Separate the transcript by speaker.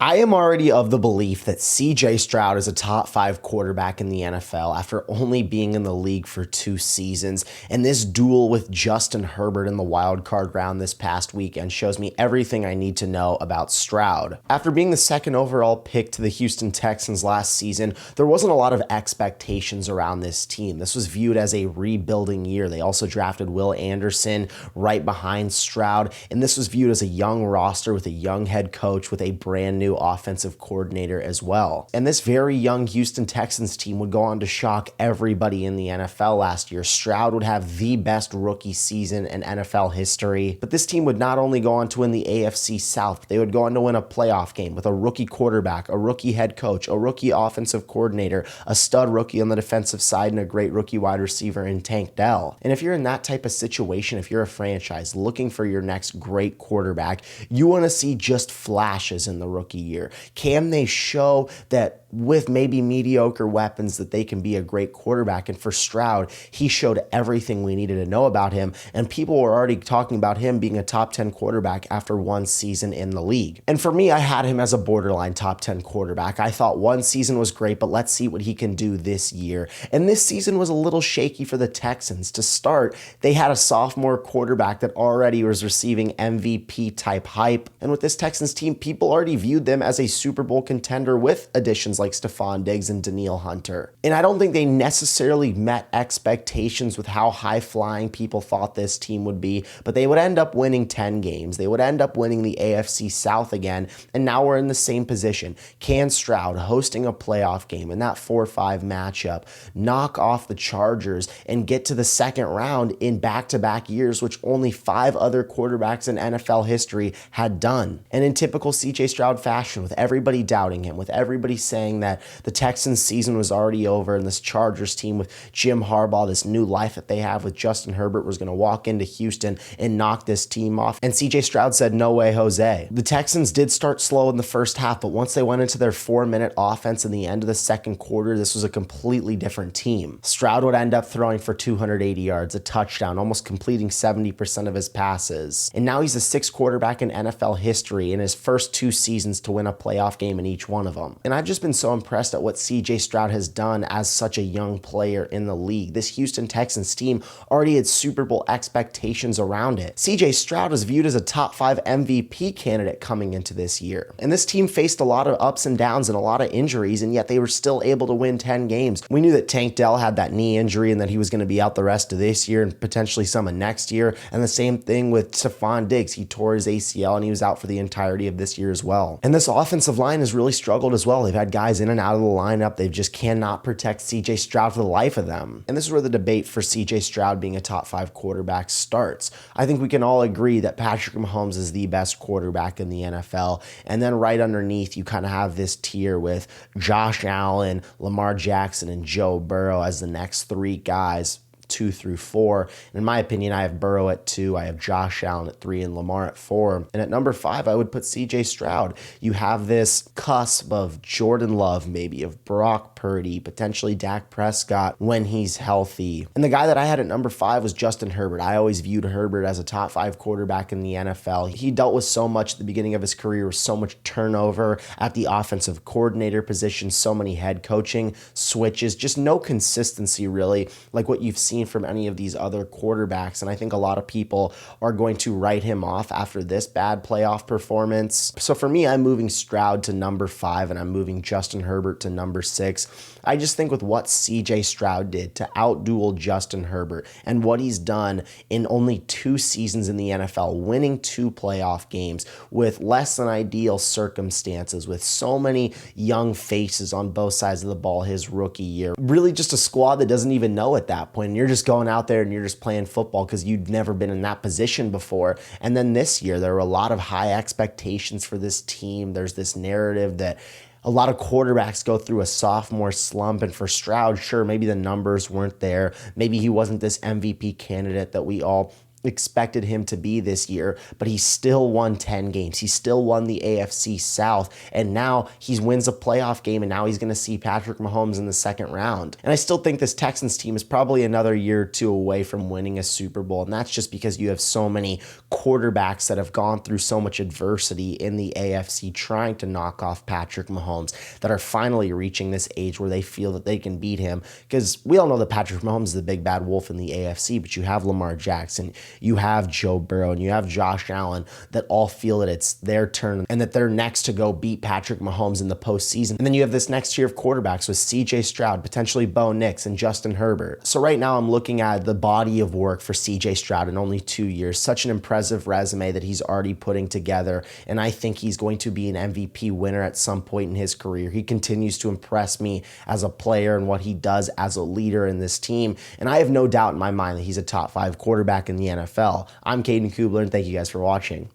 Speaker 1: I am already of the belief that CJ Stroud is a top 5 quarterback in the NFL after only being in the league for 2 seasons. And this duel with Justin Herbert in the wild card round this past weekend shows me everything I need to know about Stroud. After being the second overall pick to the Houston Texans last season, there wasn't a lot of expectations around this team. This was viewed as a rebuilding year. They also drafted Will Anderson right behind Stroud, and this was viewed as a young roster with a young head coach with a brand new offensive coordinator as well. And this very young Houston Texans team would go on to shock everybody in the NFL last year. Stroud would have the best rookie season in NFL history, but this team would not only go on to win the AFC South, but they would go on to win a playoff game with a rookie quarterback, a rookie head coach, a rookie offensive coordinator, a stud rookie on the defensive side, and a great rookie wide receiver in Tank Dell. And if you're in that type of situation, if you're a franchise looking for your next great quarterback, you want to see just flashes in the rookie year. Can they show that with maybe mediocre weapons that they can be a great quarterback? And for Stroud, he showed everything we needed to know about him, and people were already talking about him being a top 10 quarterback after 1 season in the league. And for me, I had him as a borderline top 10 quarterback. I thought 1 season was great, but let's see what he can do this year. And this season was a little shaky for the Texans. To start, they had a sophomore quarterback that already was receiving MVP type hype. And with this Texans team, people already viewed them as a Super Bowl contender with additions like Stephon Diggs and Danielle Hunter. And I don't think they necessarily met expectations with how high-flying people thought this team would be, but they would end up winning 10 games. They would end up winning the AFC South again, and now we're in the same position. Can Stroud, hosting a playoff game in that 4-5 matchup, knock off the Chargers and get to the second round in back-to-back years, which only 5 other quarterbacks in NFL history had done? And in typical CJ Stroud fashion, with everybody doubting him, with everybody saying that the Texans season was already over and this Chargers team with Jim Harbaugh, this new life that they have with Justin Herbert, was going to walk into Houston and knock this team off. And CJ Stroud said, "No way, Jose." The Texans did start slow in the first half, but once they went into their 4-minute offense in the end of the second quarter, this was a completely different team. Stroud would end up throwing for 280 yards, a touchdown, almost completing 70% of his passes. And now he's the 6th quarterback in NFL history in his first 2 seasons to win a playoff game in each one of them. And I've just been so impressed at what CJ Stroud has done as such a young player in the league. This Houston Texans team already had Super Bowl expectations around it. CJ Stroud is viewed as a top 5 MVP candidate coming into this year. And this team faced a lot of ups and downs and a lot of injuries, and yet they were still able to win 10 games. We knew that Tank Dell had that knee injury and that he was going to be out the rest of this year and potentially some of next year. And the same thing with Stephon Diggs. He tore his ACL and he was out for the entirety of this year as well. And this offensive line has really struggled as well. They've had guys in and out of the lineup. They just cannot protect CJ Stroud for the life of them. And this is where the debate for CJ Stroud being a top 5 quarterback starts. I think we can all agree that Patrick Mahomes is the best quarterback in the NFL. And then right underneath, you kind of have this tier with Josh Allen, Lamar Jackson, and Joe Burrow as the next 3 guys, 2 through 4. And in my opinion, I have Burrow at 2, I have Josh Allen at 3, and Lamar at 4. And at number 5, I would put CJ Stroud. You have this cusp of Jordan Love, maybe, of Brock Purdy, potentially Dak Prescott when he's healthy. And the guy that I had at number 5 was Justin Herbert. I always viewed Herbert as a top 5 quarterback in the NFL. He dealt with so much at the beginning of his career, so much turnover at the offensive coordinator position, so many head coaching switches, just no consistency really, like what you've seen from any of these other quarterbacks. And I think a lot of people are going to write him off after this bad playoff performance. So for me, I'm moving Stroud to number 5 and I'm moving Justin Herbert to number 6. I just think with what CJ Stroud did to outduel Justin Herbert and what he's done in only 2 seasons in the NFL, winning 2 playoff games with less than ideal circumstances, with so many young faces on both sides of the ball his rookie year, really just a squad that doesn't even know at that point. And you're just going out there and you're just playing football because you'd never been in that position before. And then this year, there were a lot of high expectations for this team. There's this narrative that a lot of quarterbacks go through a sophomore slump, and for Stroud, sure, maybe the numbers weren't there. Maybe he wasn't this MVP candidate that we all expected him to be this year, but he still won 10 games. He still won the AFC South, and now he wins a playoff game, and now he's going to see Patrick Mahomes in the second round. And I still think this Texans team is probably another year or two away from winning a Super Bowl, and that's just because you have so many quarterbacks that have gone through so much adversity in the AFC trying to knock off Patrick Mahomes that are finally reaching this age where they feel that they can beat him, because we all know that Patrick Mahomes is the big bad wolf in the AFC, but you have Lamar Jackson, you have Joe Burrow, and you have Josh Allen that all feel that it's their turn and that they're next to go beat Patrick Mahomes in the postseason. And then you have this next tier of quarterbacks with CJ Stroud, potentially Bo Nix, and Justin Herbert. So right now I'm looking at the body of work for CJ Stroud in only 2 years. Such an impressive resume that he's already putting together, and I think he's going to be an MVP winner at some point in his career. He continues to impress me as a player and what he does as a leader in this team, and I have no doubt in my mind that he's a top 5 quarterback in the NFL. I'm Caden Kubler, and thank you guys for watching.